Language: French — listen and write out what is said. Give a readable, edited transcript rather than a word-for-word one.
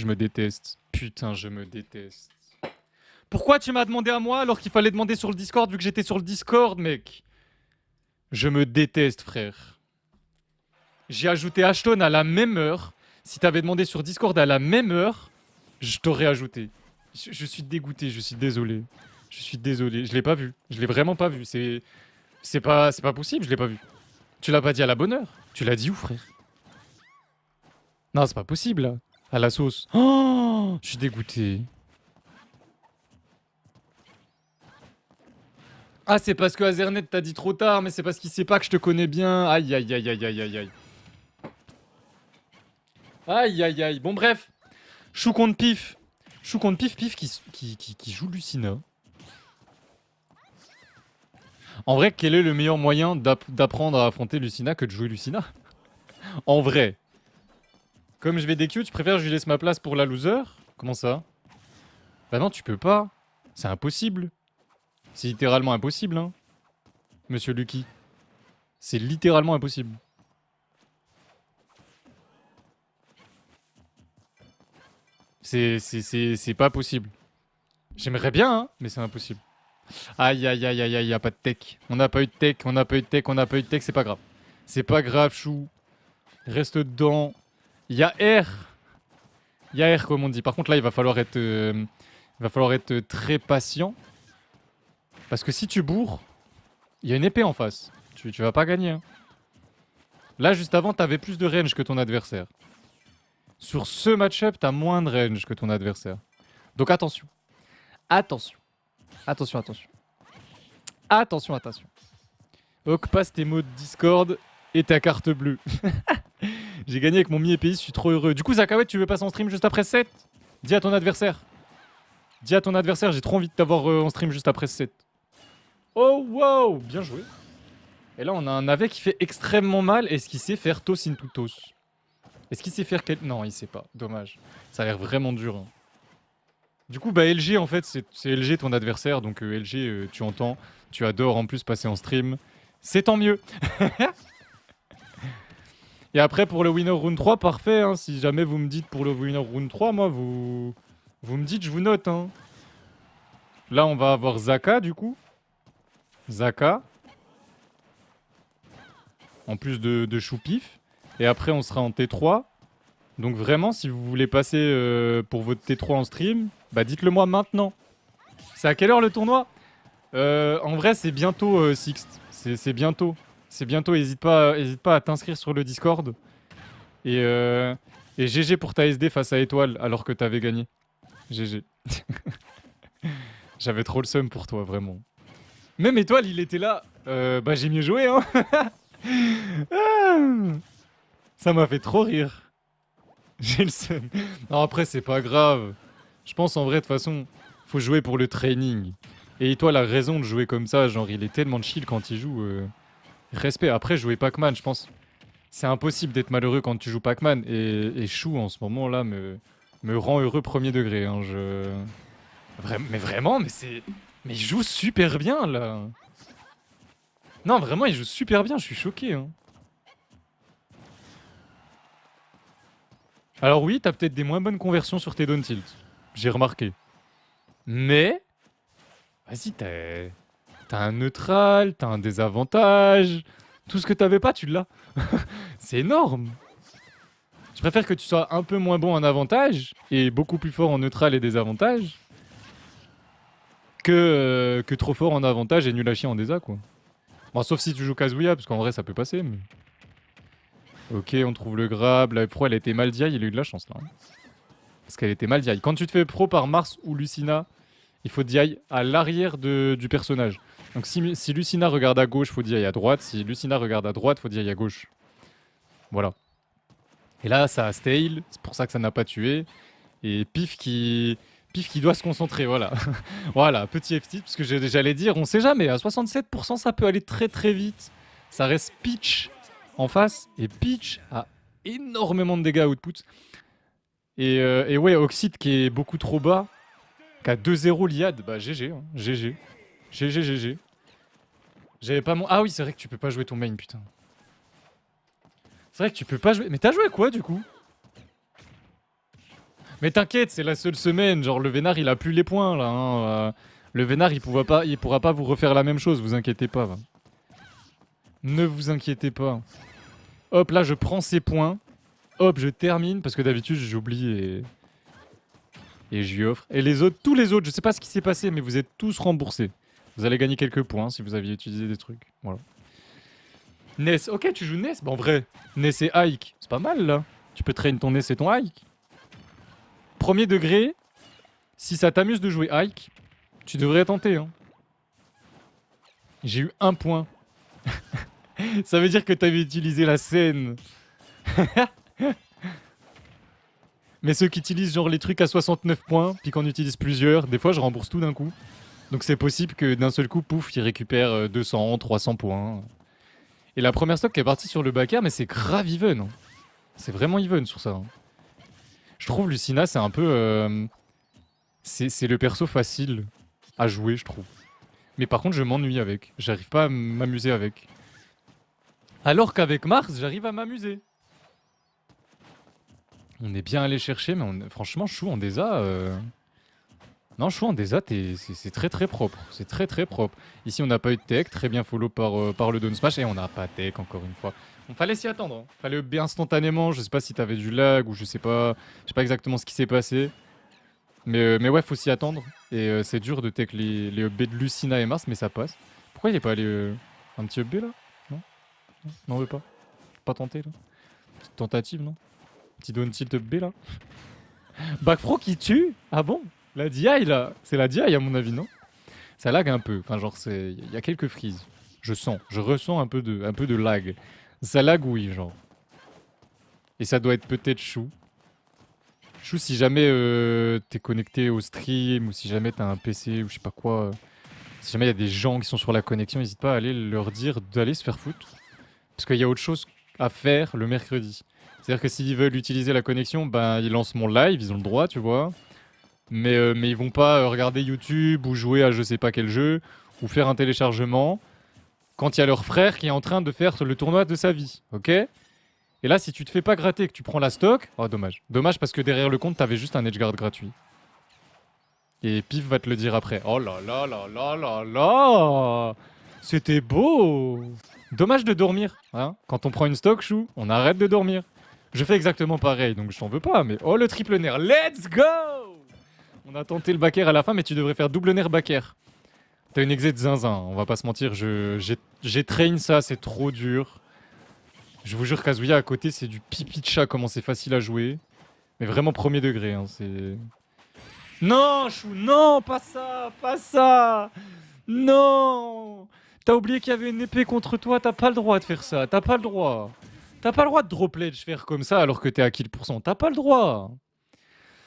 Je me déteste. Putain, je me déteste. Pourquoi tu m'as demandé à moi alors qu'il fallait demander sur le Discord vu que j'étais sur le Discord, mec? Je me déteste, frère. J'ai ajouté Ashton à la même heure. Si t'avais demandé sur Discord à la même heure, je t'aurais ajouté. Je suis dégoûté, je suis désolé. Je suis désolé, je l'ai pas vu. Je l'ai vraiment pas vu. C'est pas possible, je l'ai pas vu. Tu l'as pas dit à la bonne heure. Tu l'as dit où, frère? Non, c'est pas possible, là. À la sauce. Oh, je suis dégoûté. Ah, c'est parce que Azernet t'a dit trop tard, mais c'est parce qu'il sait pas que je te connais bien. Aïe, aïe, aïe, aïe, aïe, aïe, aïe. Aïe, aïe, aïe. Bon, bref. Chou contre Pif. Chou contre Pif, Pif qui joue Lucina. En vrai, quel est le meilleur moyen d'apprendre à affronter Lucina que de jouer Lucina? En vrai. Comme je vais DQ, tu préfères que je lui laisse ma place pour la loser? Comment ça? Bah non, tu peux pas. C'est impossible. C'est littéralement impossible, hein, monsieur Lucky. C'est littéralement impossible. C'est pas possible. J'aimerais bien, hein, mais c'est impossible. Aïe, aïe, aïe, aïe, aïe, y a pas de tech. On n'a pas eu de tech, on n'a pas eu de tech, on n'a pas eu de tech, c'est pas grave. C'est pas grave, chou. Reste dedans. Y a R. Y a R, comme on dit. Par contre, là, il va falloir être très patient. Parce que si tu bourres, il y a une épée en face. Tu vas pas gagner, hein. Là, juste avant, t'avais plus de range que ton adversaire. Sur ce match-up, t'as moins de range que ton adversaire. Donc attention. Attention. Attention, attention. Attention, attention. Hawk, passe tes mots de Discord et ta carte bleue. J'ai gagné avec mon mi-épéiste, je suis trop heureux. Du coup, Zakawet, tu veux passer en stream juste après 7? Dis à ton adversaire. Dis à ton adversaire, j'ai trop envie de t'avoir en stream juste après 7. Oh, wow. Bien joué. Et là, on a un navet qui fait extrêmement mal. Est-ce qu'il sait faire toss into toss? Est-ce qu'il sait faire quel... Non, il sait pas. Dommage. Ça a l'air vraiment dur, hein. Du coup, bah LG, en fait, c'est LG ton adversaire. Donc LG, tu entends. Tu adores en plus passer en stream. C'est tant mieux. Et après, pour le winner round 3, parfait, hein. Si jamais vous me dites pour le winner round 3, moi, vous me dites, je vous note, hein. Là, on va avoir Zaka, du coup. Zaka. En plus de Choupif. Et après, on sera en T3. Donc vraiment, si vous voulez passer pour votre T3 en stream, bah dites-le moi maintenant. C'est à quelle heure le tournoi? En vrai, c'est bientôt, Sixte. C'est bientôt. C'est bientôt, hésite pas à t'inscrire sur le Discord. Et GG pour ta SD face à Étoile, alors que t'avais gagné. GG. J'avais trop le seum pour toi, vraiment. Même Étoile, il était là. Bah j'ai mieux joué, hein. Ah, ça m'a fait trop rire. J'ai le seum. Non, après, c'est pas grave. Je pense en vrai, de toute façon, faut jouer pour le training. Et Étoile a raison de jouer comme ça. Genre, il est tellement chill quand il joue. Respect. Après, jouer Pac-Man, je pense. C'est impossible d'être malheureux quand tu joues Pac-Man. Et Chou, en ce moment-là, me rend heureux premier degré. Hein, mais vraiment, mais il joue super bien, là. Non, vraiment, il joue super bien. Je suis choqué, hein. Alors oui, t'as peut-être des moins bonnes conversions sur tes down tilt. J'ai remarqué. Mais... Vas-y, t'as un neutral, t'as un désavantage. Tout ce que t'avais pas, tu l'as. C'est énorme. Je préfère que tu sois un peu moins bon en avantage et beaucoup plus fort en neutral et désavantage que trop fort en avantage et nul à chier en désa, quoi. Bon, sauf si tu joues Kazuya, parce qu'en vrai, ça peut passer, mais... Ok, on trouve le grab. La pro, elle était mal DI, il a eu de la chance, là. Hein. Parce qu'elle était mal DI. Quand tu te fais pro par Mars ou Lucina, il faut DI à l'arrière du personnage. Donc si Lucina regarde à gauche, faut DI à droite. Si Lucina regarde à droite, faut DI à gauche. Voilà. Et là, ça a stale. C'est pour ça que ça n'a pas tué. Et Pif qui doit se concentrer, voilà. Voilà, petit F-tip, parce que j'allais dire, on sait jamais. À 67%, ça peut aller très très vite. Ça reste Peach en face. Et Peach a énormément de dégâts output. Et ouais, Oxide qui est beaucoup trop bas. Qui a 2-0 l'IAD, bah GG, hein. GG. GG, GG. J'avais pas mon... Ah oui, c'est vrai que tu peux pas jouer ton main, putain. C'est vrai que tu peux pas jouer... Mais t'as joué quoi, du coup? Mais t'inquiète, c'est la seule semaine. Genre, le Vénard, il a plus les points, là. Hein. Le Vénard, il pourra pas vous refaire la même chose, vous inquiétez pas. Va. Ne vous inquiétez pas. Hop, là, je prends ces points. Hop, je termine, parce que d'habitude, j'oublie et je lui offre. Et les autres, tous les autres, je sais pas ce qui s'est passé, mais vous êtes tous remboursés. Vous allez gagner quelques points si vous aviez utilisé des trucs. Voilà. Ness, ok, tu joues Ness. Bah, en vrai, Ness et Ike, c'est pas mal, là. Tu peux traîner ton Ness et ton Ike. Premier degré, si ça t'amuse de jouer Ike, tu devrais tenter. Hein. J'ai eu 1 point. Ça veut dire que t'avais utilisé la scène. Mais ceux qui utilisent genre les trucs à 69 points, puis qu'on utilise plusieurs, des fois je rembourse tout d'un coup. Donc c'est possible que d'un seul coup, pouf, ils récupèrent 200, 300 points. Et la première stock qui est partie sur le backer, mais c'est grave even. Hein. C'est vraiment even sur ça. Hein. Je trouve Lucina, c'est un peu... c'est le perso facile à jouer, je trouve. Mais par contre, je m'ennuie avec. J'arrive pas à m'amuser avec. Alors qu'avec Mars, j'arrive à m'amuser. On est bien allé chercher, mais franchement, Chou en Desa... Non, Chou en Desa, c'est très très propre. C'est très très propre. Ici, on n'a pas eu de tech, très bien follow par le Down Smash, et on n'a pas tech, encore une fois. On fallait s'y attendre. Hein. Fallait upber instantanément, je sais pas si t'avais du lag, ou je sais pas exactement ce qui s'est passé. Mais ouais, faut s'y attendre. Et c'est dur de tech les upbs de Lucina et Mars, mais ça passe. Pourquoi il est pas allé un petit upb là? Non? Non, on veut pas. Pas tenté là. Petite tentative, non? Petit down tilt upb là. Backfro qui tue? Ah bon? La DI là? C'est la DI à mon avis, non? Ça lag un peu. Enfin, genre, il y a quelques freezes. Je ressens un peu de lag. Ça lag, oui, genre. Et ça doit être peut-être Chou. Chou, si jamais t'es connecté au stream ou si jamais t'as un PC ou je sais pas quoi, si jamais il y a des gens qui sont sur la connexion, n'hésite pas à aller leur dire d'aller se faire foutre. Parce qu'il y a autre chose à faire le mercredi. C'est-à-dire que s'ils veulent utiliser la connexion, ben ils lancent mon live, ils ont le droit, tu vois. Mais ils vont pas regarder YouTube ou jouer à je sais pas quel jeu ou faire un téléchargement quand il y a leur frère qui est en train de faire le tournoi de sa vie, ok? Et là, si tu te fais pas gratter et que tu prends la stock... Oh, dommage. Dommage parce que derrière le compte, t'avais juste un edgeguard gratuit. Et Pif va te le dire après. Oh là là là là là là. C'était beau. Dommage de dormir. Hein. Quand on prend une stock, Chou, on arrête de dormir. Je fais exactement pareil, donc je t'en veux pas. Mais oh, le triple nerf. Let's go. On a tenté le backer à la fin, mais tu devrais faire double nerf backer. T'as une exé de zinzin, on va pas se mentir. J'ai train ça, c'est trop dur. Je vous jure, Kazuya à côté, c'est du pipi de chat, comment c'est facile à jouer. Mais vraiment premier degré, hein, c'est... Non, Chou, non, pas ça, pas ça. Non. T'as oublié qu'il y avait une épée contre toi, t'as pas le droit de faire ça, t'as pas le droit. T'as pas le droit de drop ledge faire comme ça alors que t'es à kill %, t'as pas le droit.